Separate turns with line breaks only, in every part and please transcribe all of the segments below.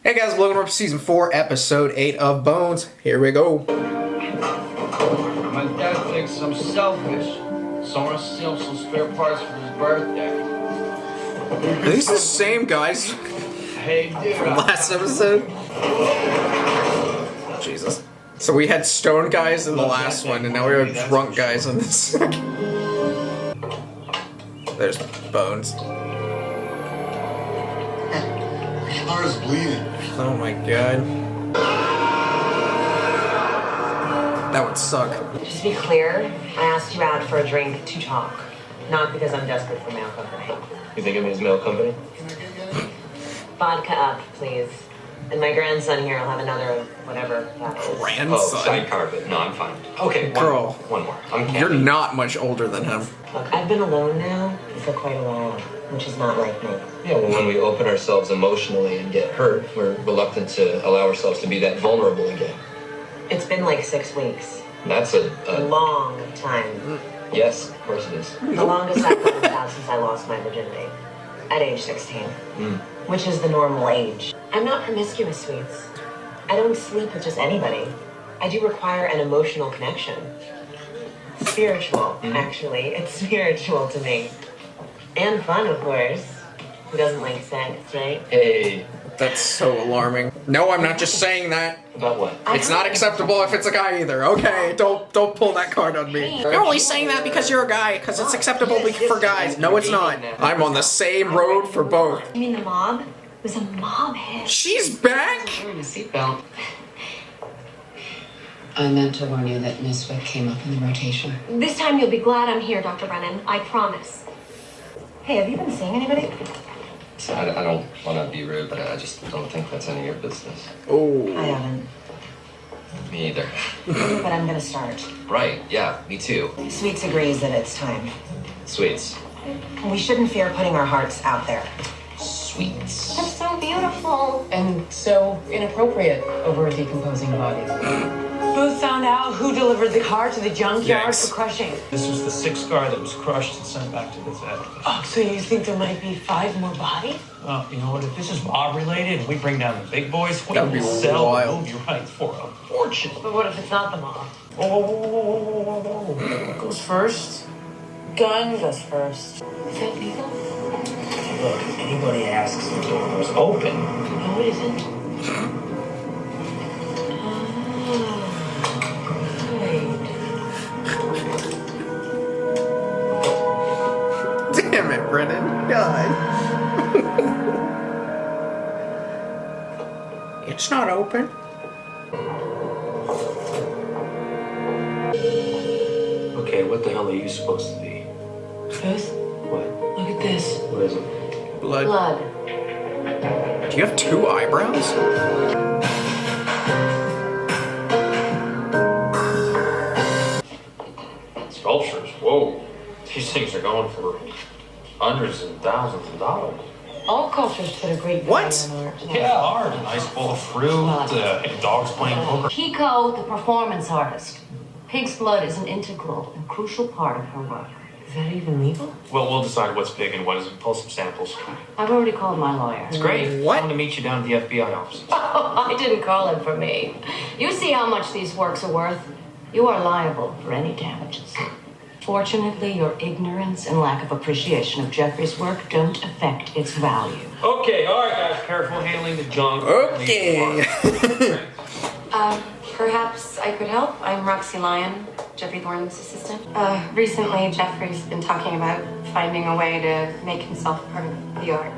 Hey guys, welcome to Season 4, Episode 8 of Bones. Here we go.
My dad thinks I'm selfish, so I want to steal some spare parts for his birthday.
Are these the same guys
Hey, dude.
from last episode? Jesus. So we had stoned guys in the last one, and now we have drunk guys in this. There's Bones.
His heart is bleeding.
Oh my god. That would suck.
Just to be clear, I asked you out for a drink to talk, not because I'm desperate for mail company.
You think of me as mail company?
Vodka up, please. And my grandson here will have another of whatever that is.
Grandson?
Oh, sidecar, but no, I'm fine. Okay,
Girl.
One more. I'm
You're not much older than him.
Look, I've been alone now for quite a while, which is not like me.
Yeah, well, when we open ourselves emotionally and get hurt, we're reluctant to allow ourselves to be that vulnerable again.
It's been like 6 weeks.
That's
A long time.
yes, of course it is.
The longest I've been out since I lost my virginity. At age 16. Which is the normal age. I'm not promiscuous, sweets. I don't sleep with just anybody. I do require an emotional connection. Spiritual, actually. It's spiritual to me. And fun, of course. Who doesn't like sex, right?
Hey,
That's so alarming. No, I'm not just saying that.
about what?
It's not acceptable if it's a guy either. Okay, don't pull that card on me. You're only saying that because you're a guy, because it's acceptable for guys. No, it's not. I'm on the same road for both.
You mean the mob? It was a mob hit.
She's back?
Wearing a seatbelt.
I meant to warn you that Miss Wick came up in the rotation.
This time you'll be glad I'm here, Dr. Brennan. I promise.
Hey, have you been seeing anybody?
I don't want to be rude, but I just don't think that's any of your business.
Oh.
I haven't.
Me either.
But I'm gonna start.
Right, yeah, me too.
Sweets agrees that it's time.
Sweets.
We shouldn't fear putting our hearts out there.
Sweets.
That's so beautiful.
And so inappropriate over a decomposing body.
Both found out who delivered the car to the junkyard
Yikes.
for crushing.
This was the 6th car that was crushed and sent back to the vet.
Oh, so you think there might be 5 more bodies?
Well, you know what? If this is mob related and we bring down the big boys, we
That'd
will
be
sell
wild.
the movie rights for a fortune.
But what if it's not the mob?
Whoa. What goes first?
Gun goes first.
Is that legal?
Look, if anybody asks, the door was open.
No, it isn't.
Damn it, Brennan. God. It's not open.
Okay, what the hell are you supposed to be?
Beth,
What?
look at this.
What is it?
Blood.
Blood.
Do you have 2 eyebrows?
Sculptures, whoa. These things are going for hundreds and thousands of dollars.
All cultures put a great
What?
value on art.
Yeah, art, a nice bowl of fruit, dogs playing poker.
Pico, the performance artist. Pig's blood is an integral and crucial part of her work.
Is that even legal?
Well, we'll decide what's pig and what isn't. Pull some samples.
I've already called my lawyer.
It's great.
What?
I want to meet you down at the FBI office.
I didn't call him for me. You see how much these works are worth. You are liable for any damages. Fortunately, your ignorance and lack of appreciation of Jeffrey's work don't affect its value.
Okay, all right, guys. Careful handling the junk.
Okay.
Perhaps I could help. I'm Roxy Lyon, Jeffrey Thorne's assistant. Recently, Jeffrey's been talking about finding a way to make himself part of the art.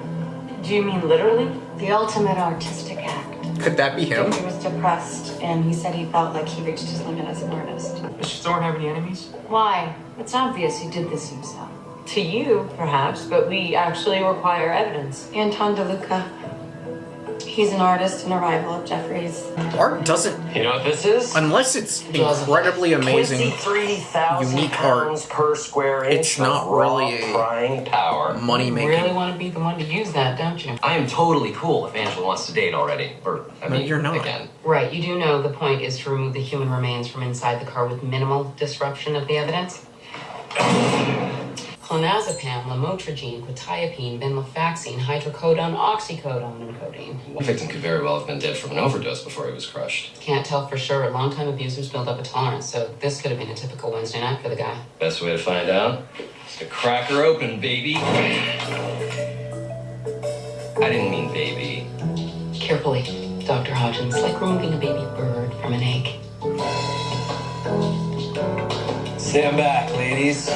Do you mean literally?
The ultimate artistic act.
Could that be him?
Jeffrey was depressed, and he said he felt like he reached his limit as an artist.
Does Thorne have any enemies?
Why? It's obvious he did this himself.
To you, perhaps, but we actually require evidence.
Anton DeLuca. He's an artist and a rival of Jeffrey's.
Art doesn't,
You know what this is?
unless it's incredibly amazing,
23,000
unique
pounds
art,
per square inch.
it's not
of raw
really a
prying power.
money
You
making.
really want to be the one to use that, don't you?
I am totally cool if Angela wants to date already. Or, I mean,
you're not.
again.
Right, you do know the point is to remove the human remains from inside the car with minimal disruption of the evidence? Clonazepam, lamotrigine, quetiapine, venlafaxine, hydrocodone, oxycodone, and codeine.
The victim could very well have been dead from an overdose before he was crushed.
Can't tell for sure. Longtime abusers build up a tolerance, so this could have been a typical Wednesday night for the guy.
Best way to find out is to crack her open, baby. I didn't mean baby.
Carefully, Dr. Hodgins, like removing a baby bird from an egg.
Stand back, ladies.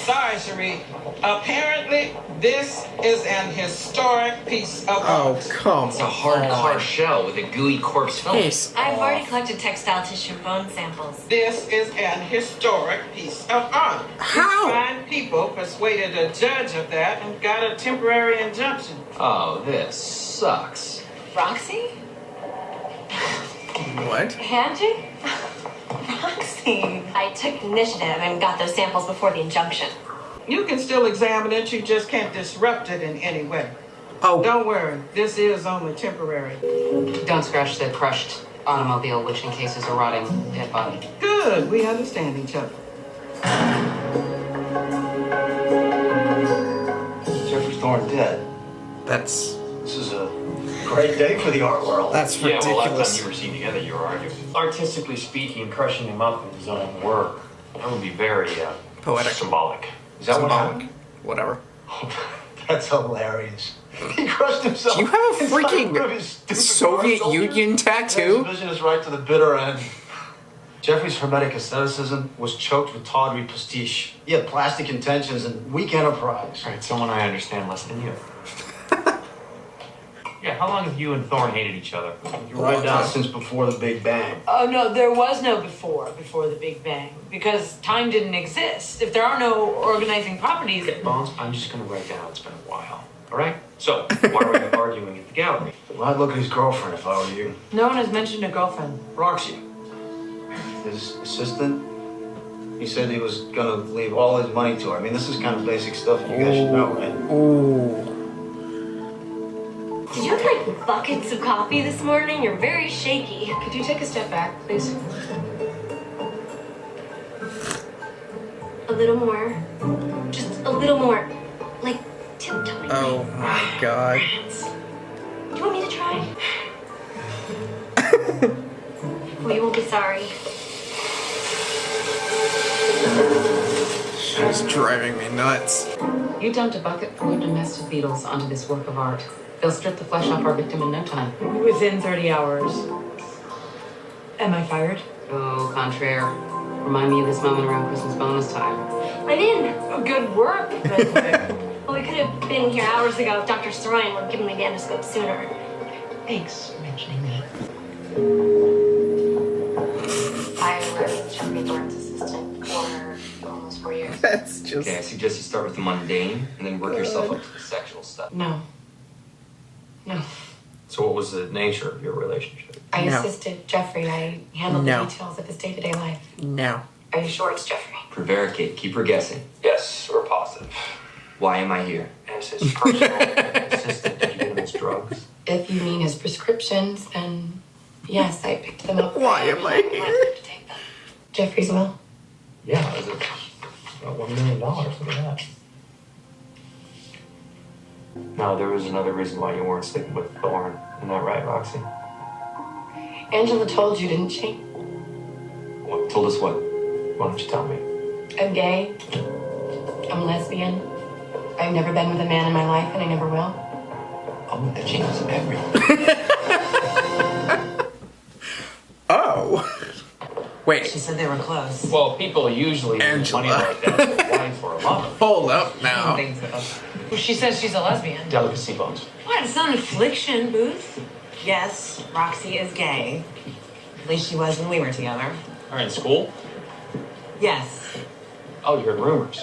Sorry, Cherie. Apparently, this is an historic piece of
Oh,
art.
come
It's a hard shell with a gooey corpse film.
Piss
I've
off.
already collected textile tissue bone samples.
This is an historic piece of art.
How?
These fine people persuaded a judge of that and got a temporary injunction.
Oh, this sucks.
Roxy?
What?
Handshake? Roxy. I took initiative and got those samples before the injunction.
You can still examine it, you just can't disrupt it in any way.
Oh,
Don't worry, this is only temporary.
Don't scratch the crushed automobile, which encases a rotting dead body.
Good, we understand each other.
Jeffrey Thorne dead.
that's
This is a great day for the art world.
that's
Yeah, well, last
ridiculous.
time you were seen together, you were arguing. Artistically speaking, crushing him up in his own work, that would be very
Poetic.
symbolic.
Is that what
Symbolic.
happened?
Whatever.
That's hilarious. He crushed himself.
Do you have a
inside
freaking
one of his stupid
Soviet
car soldiers?
Union tattoo?
His vision is right to the bitter end. Jeffrey's hermetic aestheticism was choked with tawdry prestige. He had plastic intentions and weak enterprise.
All right, someone I understand less than you. Yeah, how long have you and Thorne hated each other?
You're right now since before the Big Bang.
Oh, no, there was no before the Big Bang, because time didn't exist. If there are no organizing properties...
Okay, Bones, I'm just gonna write down it's been a while. All right? So, why were you arguing at the gallery?
Well, I'd look at his girlfriend if I were you.
No one has mentioned a girlfriend.
Roxy, his assistant, he said he was gonna leave all his money to her. I mean, this is kind of basic stuff you guys should know, right?
Ooh.
Did you have like buckets of coffee this morning? You're very shaky.
Could you take a step back, please?
A little more. Just a little more. Like tiptoeing.
Oh my god.
Do you want me to try? Oh, you won't be sorry.
She's driving me nuts.
You dumped a bucket full of domestic beetles onto this work of art. They'll strip the flesh off our victim in no time.
Within 30 hours. Am I fired?
Au contraire. Remind me of this moment around Christmas bonus time.
I'm in.
Oh, good work.
Well, we could have been here hours ago if Dr. Soroyan would have given me the endoscope sooner.
Thanks for mentioning that.
I was Jeffrey Thorne's assistant for almost 4 years.
That's just.
Okay, I suggest you start with the mundane and then work yourself up to the sexual stuff.
No. No.
So what was the nature of your relationship?
I
No.
assisted Jeffrey. I handled
No.
the details of his day-to-day life.
No.
Are you sure it's Jeffrey?
Prevaricate, keep her guessing.
Yes, or positive.
Why am I here?
As his personal assistant, did you give him his drugs?
If you mean his prescriptions, then yes, I picked them up.
Why am I here?
To take them.
Jeffrey's will?
Yeah, it was about $1 million. Look at that. No, there was another reason why you weren't sleeping with Thorne. Isn't that right, Roxy?
Angela told you, didn't she?
What, told us what?
Why don't you tell me?
I'm gay. I'm lesbian. I've never been with a man in my life, and I never will.
Oh, that changes everything.
Oh. Wait.
She said they were close.
Well, people usually use money
Angela.
like that to a wife or a lover.
Hold up
I don't
now.
think so. Well, she says she's a lesbian.
Delicacy, Bones.
What? It's not an affliction, Booth.
Yes, Roxy is gay. At least she was when we were together.
All right, in school?
Yes.
Oh, you heard rumors.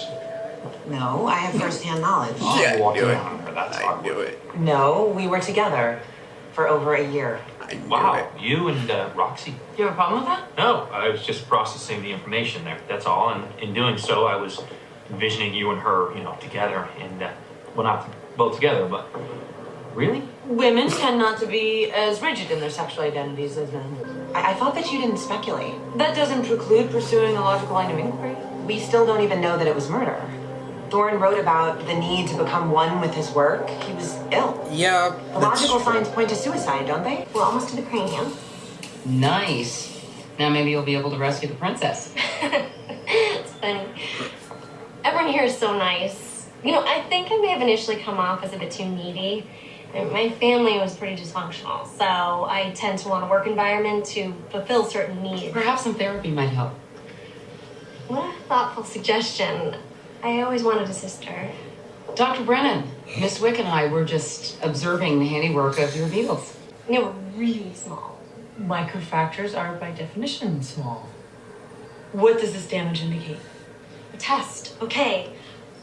No, I have firsthand knowledge.
Yeah, I
walked
knew
in
it.
on her. That's
I
awkward.
knew it.
No, we were together for over a year.
I knew
Wow,
it.
you and Roxy?
You have a problem with that?
No, I was just processing the information there. That's all. And in doing so, I was envisioning you and her, together. And, well, not both together, but really?
Women tend not to be as rigid in their sexual identities as men.
I thought that you didn't speculate.
That doesn't preclude pursuing a logical line of inquiry.
we still don't even know that it was murder. Thorne wrote about the need to become one with his work. He was ill.
Yeah.
The logical signs point to suicide, don't they?
We're almost to the cranium.
Nice. Now maybe you'll be able to rescue the princess.
It's funny. Everyone here is so nice. You know, I think I may have initially come off as a bit too needy. My family was pretty dysfunctional, so I tend to want a work environment to fulfill certain needs.
Perhaps some therapy might help.
What a thoughtful suggestion. I always wanted a sister.
Dr. Brennan, Miss Wick and I were just observing the handiwork of your beetles.
They were really small.
Microfractures are by definition small. What does this damage indicate?
A test. Okay.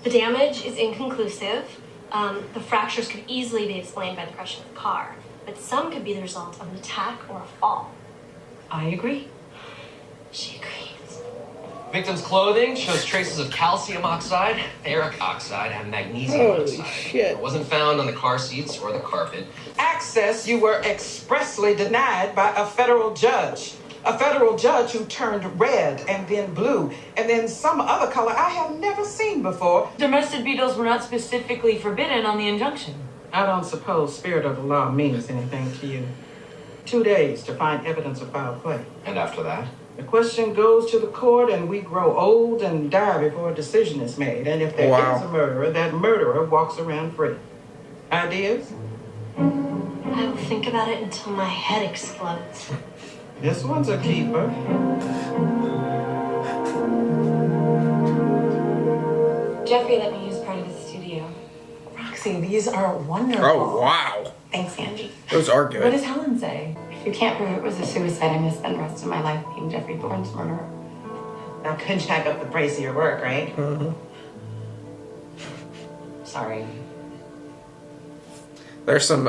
The damage is inconclusive. The fractures could easily be explained by the crushing of the car, but some could be the result of an attack or a fall.
I agree.
She agrees.
Victim's clothing shows traces of calcium oxide, ferric oxide, and magnesium oxide.
Shit.
It wasn't found on the car seats or the carpet.
Access you were expressly denied by a federal judge. A federal judge who turned red and then blue and then some other color I have never seen before.
Domestic beetles were not specifically forbidden on the injunction.
I don't suppose spirit of the law means anything to you. 2 days to find evidence of foul play.
And after that?
The question goes to the court and we grow old and die before a decision is made. And if there is a murderer, that murderer walks around free. Ideas?
I will think about it until my head explodes.
This one's a keeper.
Jeffrey let me use part of the studio.
Roxy, these are wonderful.
Oh, wow.
Thanks, Angie.
Those are
What
good.
does Helen say?
If you can't prove it was a suicide, I'm gonna spend the rest of my life being Jeffrey Thorne's murderer.
That could jack up the price of your work, right?
Mm-hmm.
Sorry.
There's some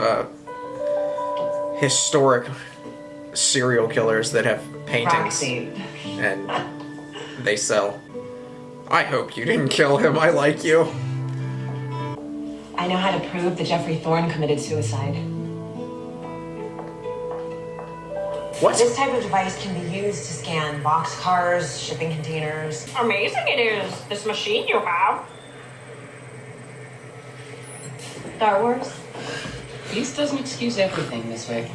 historic serial killers that have paintings
Roxy.
and they sell. I hope you didn't kill him. I like you.
I know how to prove that Jeffrey Thorne committed suicide.
What?
This type of device can be used to scan boxcars, shipping containers.
Amazing it is, this machine you have. Star Wars?
Use doesn't excuse everything this way.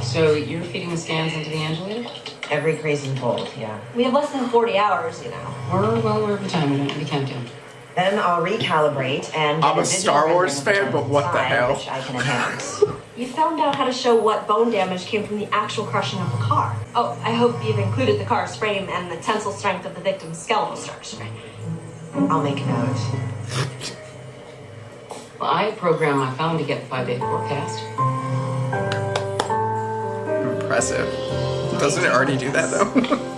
So you're feeding the scans into the angulator?
Every crazy told, yeah.
We have less than 40 hours, you know.
We're well over the time. We don't need to count down.
Then I'll recalibrate and
I'm
get
a
digital
Star Wars
rendering
fan,
of
but what the
inside,
hell?
Which I can enhance.
You found out how to show what bone damage came from the actual crushing of the car. Oh, I hope you've included the car's frame and the tensile strength of the victim's skeletal structure.
I'll make a note.
Well, I programmed my phone to get the 5-day forecast.
Impressive. Doesn't it already do that though?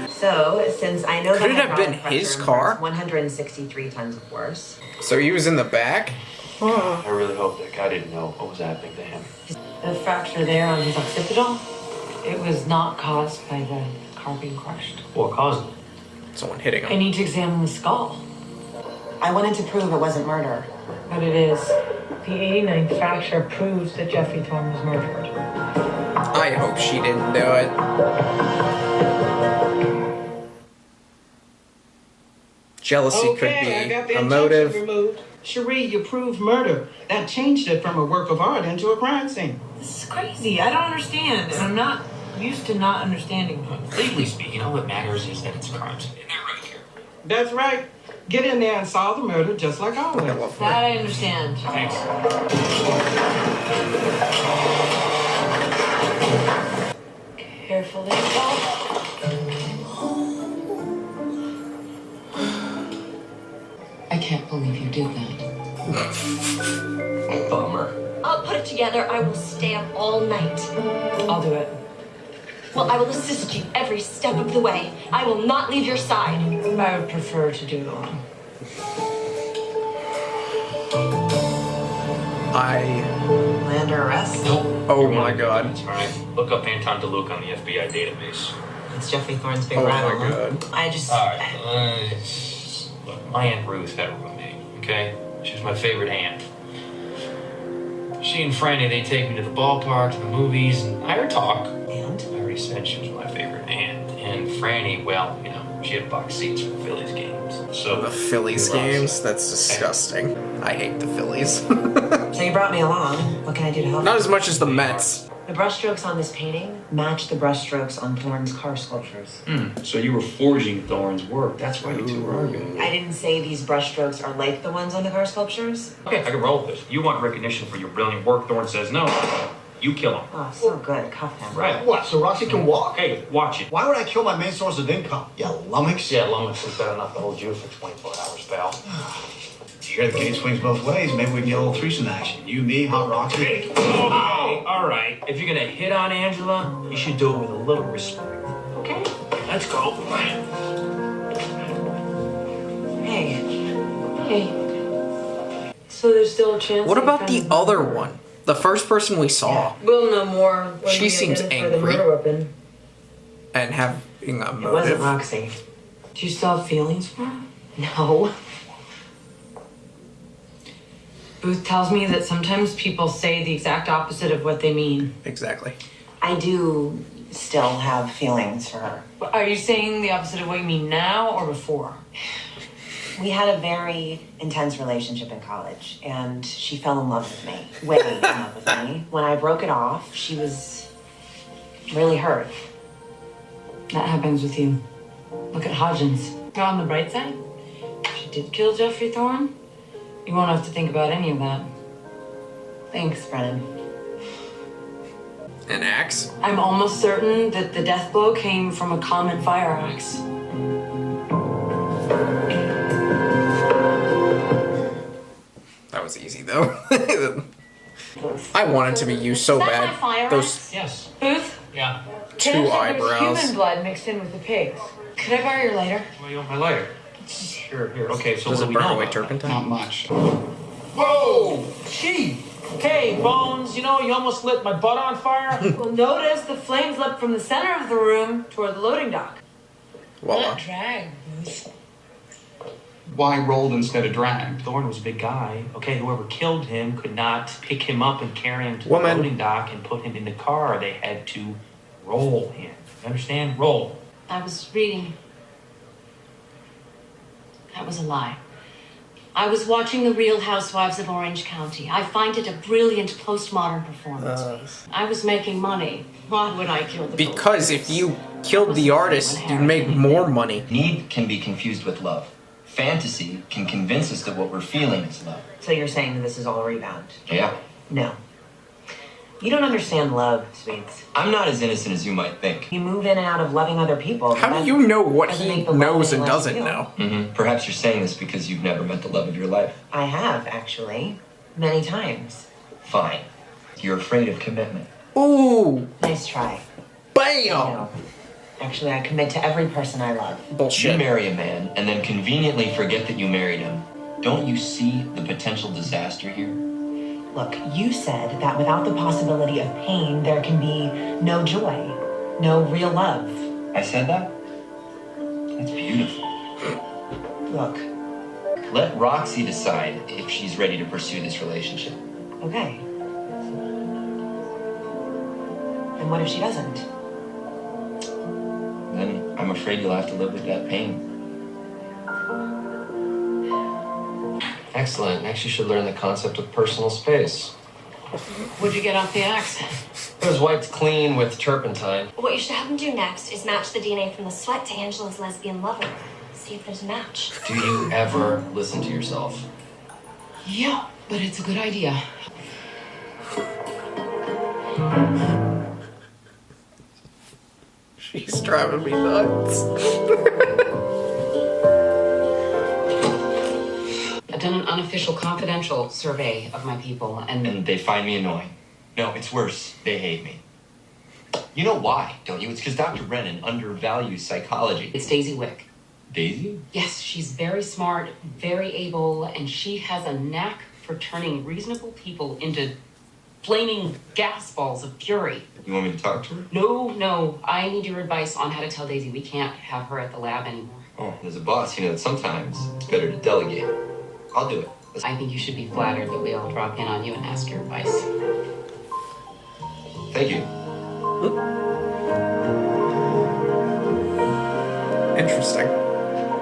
So, since I know
Could
that
it have been
hydraulic
his
pressure
car?
burns 163 tons of force.
So he was in the back?
I really hope that guy didn't know what was happening to him.
The fracture there on his occipital, it was not caused by the car being crushed.
What caused it?
Someone hitting
I
him.
need to examine the skull.
I wanted to prove it wasn't murder.
But it is. The 89th fracture proves that Jeffrey Thorne was murdered.
I hope she didn't do it. Jealousy
I got
could
the
be a
injunction
motive.
removed. Cherie, you proved murder. That changed it from a work of art into a crime scene.
This is crazy. I don't understand. And I'm not used to not understanding things.
Legally speaking, all that matters is that it's a crime scene. And they're right here.
That's right. Get in there and solve the murder just like always.
I love
That
her.
I understand.
Thanks.
Carefully.
I can't believe you did that.
Bummer.
I'll put it together. I will stay up all night.
I'll do it.
Well, I will assist you every step of the way. I will not leave your side.
I would prefer to do it alone.
Land or arrest?
Oh my god.
That's right. Look up Anton DeLuca on the FBI database.
It's Jeffrey Thorne's big
Oh
rival.
my god.
I just...
All right. Look, my Aunt Ruth had a roommate, okay? She was my favorite aunt. She and Franny, they take me to the ballpark, to the movies, and I heard talk.
And?
I already said she was my favorite aunt. And Franny, well, you know, She had box seats for Phillies games. So
The Phillies games? That's disgusting. I hate the Phillies.
So you brought me along. What can I do to help?
Not as much as the Mets.
The brushstrokes on this painting match the brushstrokes on Thorne's car sculptures.
So you were forging Thorne's work. That's why you two were arguing.
I didn't say these brushstrokes are like the ones on the car sculptures.
Okay, I can roll with this. You want recognition for your brilliant work. Thorne says no. You kill him.
Oh, so good. Cuff him.
Right.
What, so Roxy can walk?
Hey, watch it.
Why would I kill my main source of income? Yeah, lummox?
Yeah, lummox is better enough to hold you for 24 hours, pal.
You hear the gate swings both ways. Maybe we can get a little threesome action. You, me, Hot Roxy.
Okay, all right. If you're gonna hit on Angela, you should do it with a little respect. Okay? Let's go.
Hey.
Hey. So there's still a chance.
What
that
about
you
the
found-
other one? The first person we saw
We'll know more when
She
we
seems
identify the
angry.
murder weapon.
and having a
It wasn't
motive.
Roxy.
Do you still have feelings for her?
No.
Booth tells me that sometimes people say the exact opposite of what they mean.
Exactly.
I do still have feelings for her.
Are you saying the opposite of what you mean now or before?
We had a very intense relationship in college, and she fell in love with me. Way in love with me. When I broke it off, she was really hurt.
That happens with you. Look at Hodgins. You're on the bright side. If she did kill Jeffrey Thorne, you won't have to think about any of that.
Thanks, Brennan.
An axe?
I'm almost certain that the death blow came from a common fire axe.
That was easy though. I wanted to be you so
Is that
bad.
my fire
Those
Yes.
Booth?
Yeah.
two
There's
eyebrows.
human blood mixed in with the pigs. Could I borrow your lighter?
Why you want my lighter? Here. Okay, so
Does
what
it
do we
burn
know
away
about
turpentine?
Not much.
Whoa! Gee! Hey, Bones, you know, you almost lit my butt on fire.
Well, notice the flames leapt from the center of the room toward the loading dock.
Voila.
Not drag, Booth.
Why rolled instead of dragged?
Thorne was a big guy. Okay, whoever killed him could not pick him up and carry him to the
Woman.
loading dock and put him in the car. They had to roll him. You understand? Roll.
I was reading. That was a lie. I was watching The Real Housewives of Orange County. I find it a brilliant postmodern performance. I was making money. Why would I kill the
Because if you killed the artist, you'd make more money.
Need can be confused with love. Fantasy can convince us that what we're feeling is love.
So you're saying that this is all a rebound?
Yeah.
No. You don't understand love, Sweets.
I'm not as innocent as you might think.
You move in and out of loving other people.
How do you know what he knows and doesn't know?
Perhaps you're saying this because you've never met the love of your life.
I have, actually. Many times.
Fine. You're afraid of commitment.
Ooh,
Nice try.
bam!
No. Actually, I commit to every person I love.
You
Bullshit.
marry a man and then conveniently forget that you married him. Don't you see the potential disaster here?
Look, you said that without the possibility of pain, there can be no joy, no real love.
I said that? That's beautiful.
Look,
Let Roxy decide if she's ready to pursue this relationship.
okay. And what if she doesn't?
Then I'm afraid you'll have to live with that pain.
Excellent. Next, you should learn the concept of personal space.
Would you get off the axe?
It was wiped clean with turpentine.
What you should have him do next is match the DNA from the sweat to Angela's lesbian lover. See if there's a match.
Do you ever listen to yourself?
Yeah, but it's a good idea.
She's driving me nuts.
I've done an unofficial confidential survey of my people, and
And they find me annoying. No, it's worse. They hate me. You know why, don't you? It's because Dr. Brennan undervalues psychology.
it's Daisy Wick.
Daisy?
Yes, she's very smart, very able, and she has a knack for turning reasonable people into flaming gas balls of fury.
You want me to talk to her?
No, I need your advice on how to tell Daisy we can't have her at the lab anymore.
Oh, as a boss, you know that sometimes it's better to delegate. I'll do it.
I think you should be flattered that we all drop in on you and ask your advice.
Thank you.
Interesting.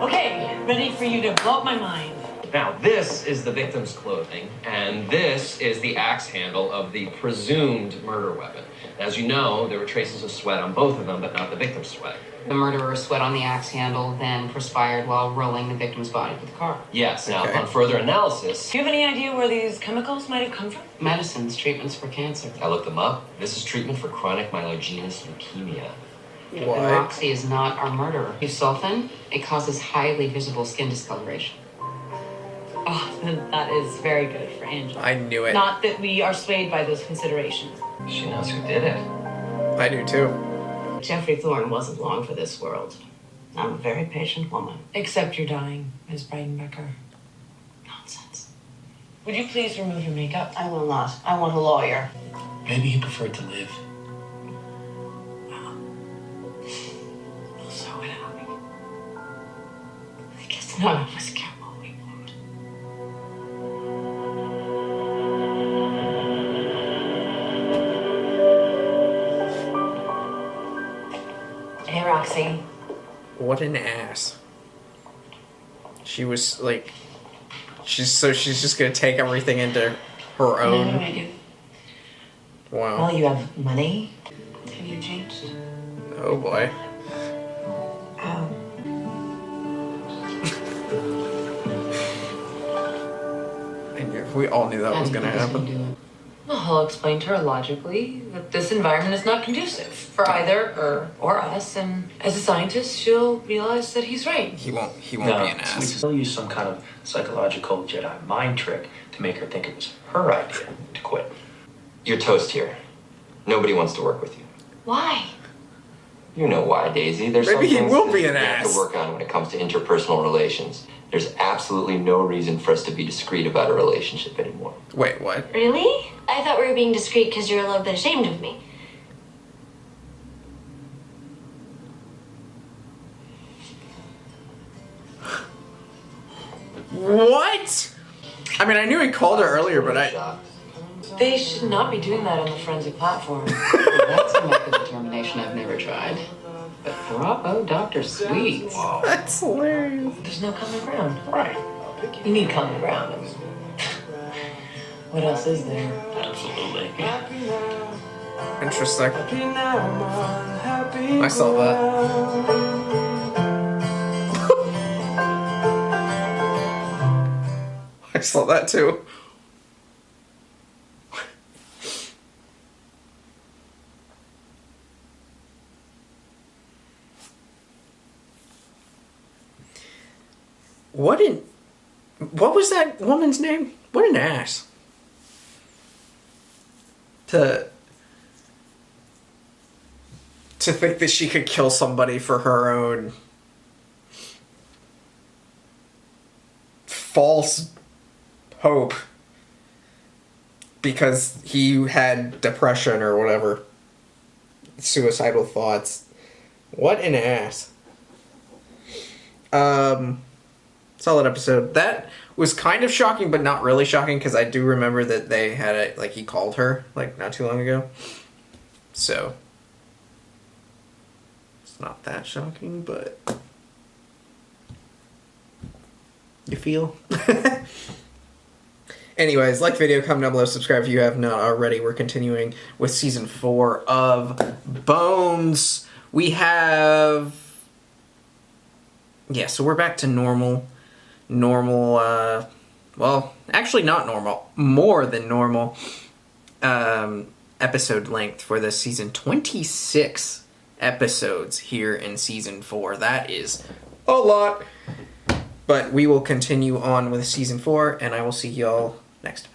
Okay, ready for you to blow up my mind.
Now, this is the victim's clothing, and this is the axe handle of the presumed murder weapon. As you know, there were traces of sweat on both of them, but not the victim's sweat.
The murderer sweat on the axe handle, then perspired while rolling the victim's body with the car.
Yes, now,
Okay.
upon further analysis,
Do you have any idea where these chemicals might have come from?
Medicines, treatments for cancer.
I looked them up. This is treatment for chronic myelogenous leukemia.
And
What?
Roxy is not our murderer. Busulfan, it causes highly visible skin discoloration.
Oh, then that is very good for Angela.
I knew it.
Not that we are swayed by those considerations.
She knows who did it.
I do too.
Jeffrey Thorne wasn't long for this world. I'm a very patient woman.
Except you're dying, Ms. Breidenbecker.
Nonsense.
Would you please remove your makeup?
I will not. I want a lawyer.
Maybe he preferred to live.
So would I. I guess none of us care what we want.
Hey, Roxy.
What an ass. She was like, she's just gonna take everything into her
What do
own.
I do?
Wow.
Well, you have money.
Have you changed?
Oh boy. I knew, we all knew that was gonna happen.
Well, he'll explain to her logically that this environment is not conducive for either her or us, and as a scientist, she'll realize that he's right.
He won't be an
We
ass.
still use some kind of psychological Jedi mind trick to make her think it was her idea to quit.
You're toast here. Nobody wants to work with you.
Why?
You know why, Daisy. There's
Maybe
some
he
things
will
that
be an
we have
ass.
to work on when it comes to interpersonal relations. There's absolutely no reason for us to be discreet about a relationship anymore.
Wait, what?
Really? I thought we were being discreet because you're a little bit ashamed of me.
What? I mean, I knew he called her earlier, but
They should not be doing that on the forensic platform.
That's a method of determination I've never tried. But bravo, Dr. Sweets.
That's hilarious.
There's no common ground.
Right.
You need common ground. What else is there?
Absolutely.
Interesting. I saw that. I saw that too. What was that woman's name? What an ass. To think that she could kill somebody for her own false hope because he had depression or whatever, suicidal thoughts. What an ass. Solid episode. That was kind of shocking, but not really shocking, because I do remember that they had it, like, he called her, like, not too long ago. So, it's not that shocking, but you feel? Anyways, like the video, comment down below, subscribe if you have not already. We're continuing with season 4 of Bones. We have... yeah, so we're back to normal, well, actually not normal, more than normal, episode length for this season. 26 episodes here in season 4. That is a lot. But we will continue on with season 4, and I will see y'all next time.